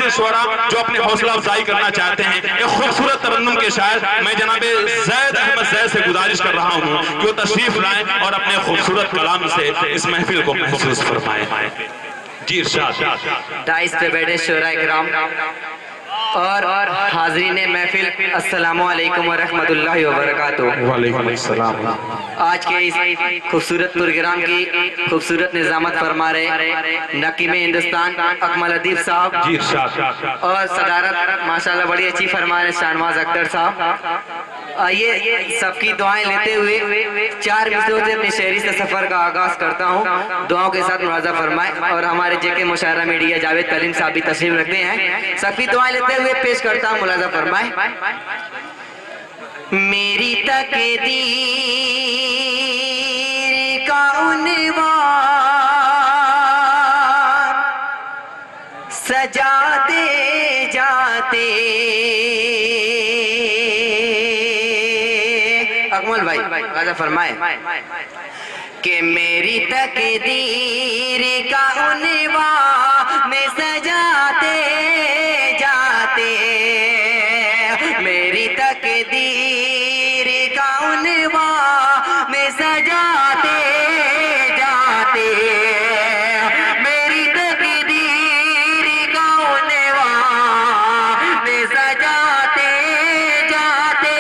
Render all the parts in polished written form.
ऐसे शुरा जो अपने हौसला अफजाई करना चाहते हैं। एक खूबसूरत तरन्नुम के शायर मैं जनाब ज़ैद अहमद ज़ैद से गुजारिश कर रहा हूँ कि वो तशरीफ लाएं और अपने खूबसूरत कलाम से इस महफिल को महसूस फरमाएं। जी इरशाद। दाइस पे बैठे शुराए किराम और हाज़रीन महफिल, अस्सलामु अलैकुम व रहमतुल्लाहि व बरकातुहू। वालेकुम अस्सलाम। आज के इस खूबसूरत प्रोग्राम की खूबसूरत निज़ामत फरमा रहे नकीमे हिंदुस्तान अकमल अदीब साहब जी इरशाद। और सदारत माशाल्लाह बड़ी अच्छी फरमा रहे शाहनवाज अख्तर साहब। आइए सबकी दुआएं लेते हुए 4 मिसरों से अपने शहरी से सफर का आगाज करता हूँ। दुआओं के साथ मुलाजा फरमाए और हमारे जेके मुशायरा मीडिया जावेद कलीम साहब भी तशरीफ रखते हैं। सबकी दुआएं लेते हुए पेश करता हूँ, मुलाजा फरमाए। मेरी तकदीर का उन्वान सजाते जाते अकमल भाई मुलाजा फरमाए कि मेरी तकदीर का उन्वान सजाते जाते, मेरी तकदीर का उन्वान सजाते जाते, मेरी तकदीर का उन्वान सजाते जाते,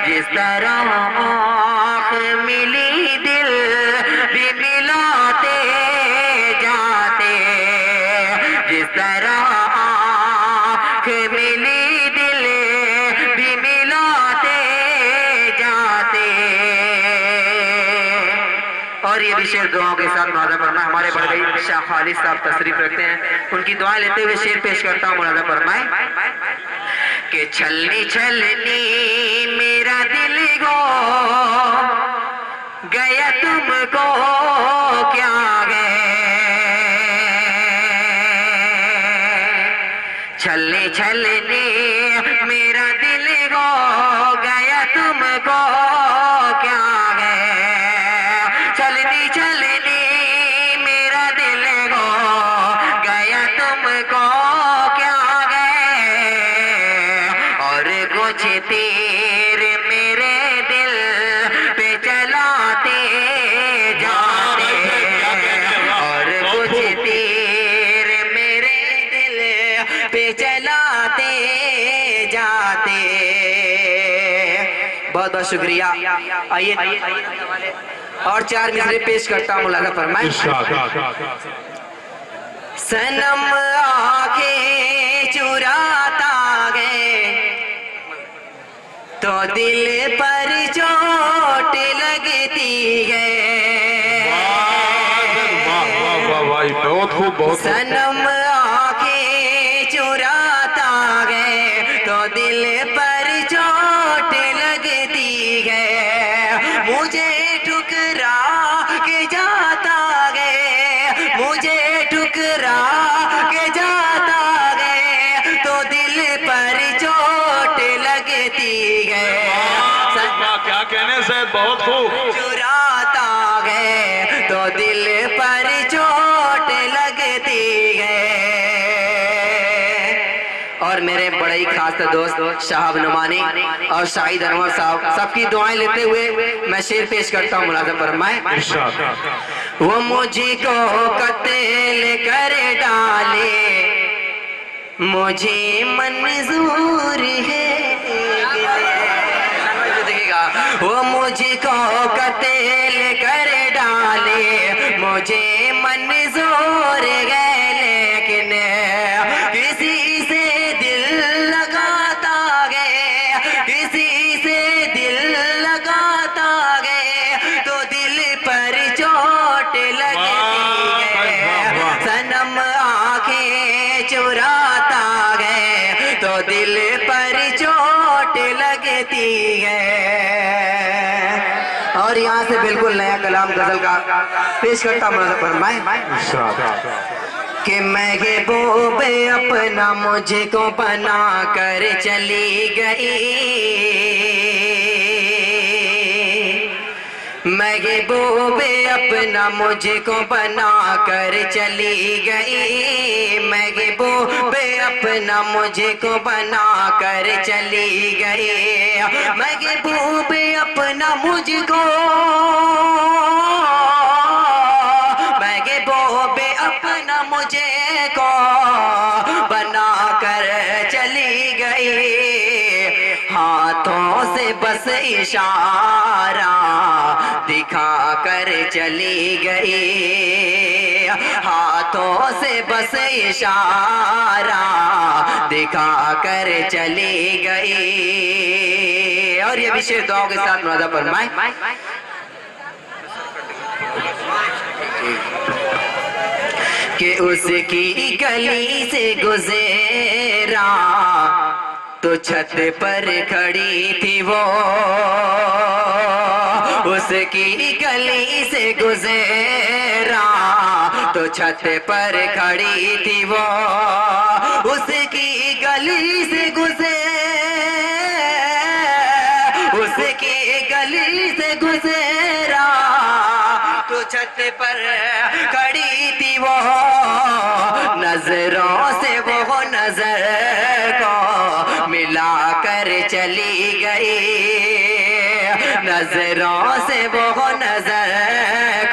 जिस तरह आँख मिली दिल भी मिलाते जाते, जिस तरह आँख मिली दिल भी मिलाते जाते। और ये भी शेर दुआओं के साथ मुलाजा फरमाए। हमारे बड़े भाई शाह खालिद साहब तशरीफ रखते हैं, उनकी दुआएं लेते हुए शेर पेश करता हूँ, मुलाजा फरमाए कि छलनी छलनी मेरा दिल गो गया तुमको क्या गए, छलनी छलनी मेरा दिल गो गया तुमको क्या गए, छलनी छलनी मेरा दिल गो गया तुमको क्या गए, और कुछ तीर मेरे दिल पे चलाते जाते, और कुछ तीर मेरे दिल पे चलाते जाते। बहुत बहुत शुक्रिया। आइए और 4 मिसरे पेश करता हूँ, मुलाजा फरमाए। सनम आंखें चुराता गए तो दिल पर चोट लगती है, बहुत खूब बहुत। सनम आंखें चुराता गए तो दिल पर चोट लगती है, मुझे ठुकरा के जाता गए, मुझे ठुकरा के जाता गए तो दिल पर चोट लगती है, क्या कहने से बहुत खूब। चुराता गए तो दिल पर चोट लगती है। और मेरे बड़े ही खास दोस्त शाहब नुमानी और शाहिद अनवर साहब, सबकी दुआएं लेते हुए मैं शेर पेश करता हूँ, मुलाजा फरमाए। वो मुझको कत्ल कर डाले मुझे मंजूर है, वो मुझको कत्ल कर डाले मुझे मंजूर है, लेकिन किसी से दिल लगाता गए, किसी से दिल लगाता गए तो दिल पर चोट लगती है, सनम आंखें चुराता गए तो दिल पर चोट लगती है। और यहाँ से बिल्कुल नया कलाम गजल का पेश करता मुलाजा फरमाए कि महबूब अपना मुझको बना कर चली गई, महबूबे अपना मुझको बना कर चली गई, महबूबे अपना मुझको बना कर चली गई, महबूबे अपना मुझको, महबूबे अपना मुझे को बना कर चली गई, हाथों से बस इशारा दिखा कर चली गई, हाथों से बस इशारा दिखा कर चली गई। और ये भी शेर दुआओं के साथ मुरादा फरमाए। कि उसकी गली से गुज़रा तो छत पर खड़ी थी वो, उसकी गली से गुज़रा तो छत पर खड़ी थी वो, उसकी गली से उसकी गली से गुज़रा तो छत पर खड़ी थी वो, नजरों से वो नजर को मिला कर चली गई, नजरों से वो नजर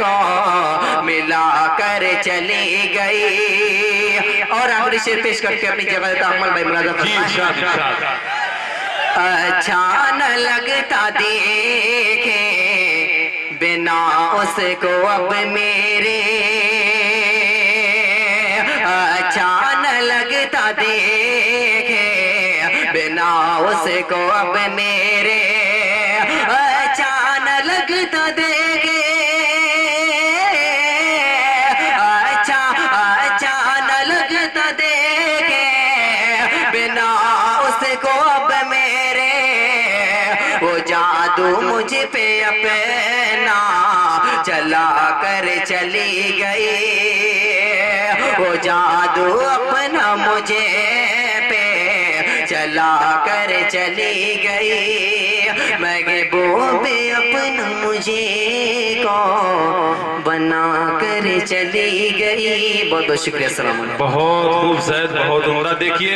को मिला कर चली गई। और आखिरी शेर पेश करके अपनी जगह तामल भाई मुरादा फरमाए। अच्छा न लगता देखे बिना उसको अब मेरे, अच्छा न लगता देखे बिना उसको अब मेरे, अच्छा न लगता देखे, अच्छा न लगता देखे बिना उसको अब मेरे, वो जादू मुझ पे अपना चला कर चली गई, वो जादू अपना मुझे पे चला कर चली गई, महबूबे अपना मुझे को बना कर चली गई। बहुत बहुत शुक्रिया। अस्सलाम वालेकुम। बहुत खूब ज़ैद, बहुत उम्दा। देखिए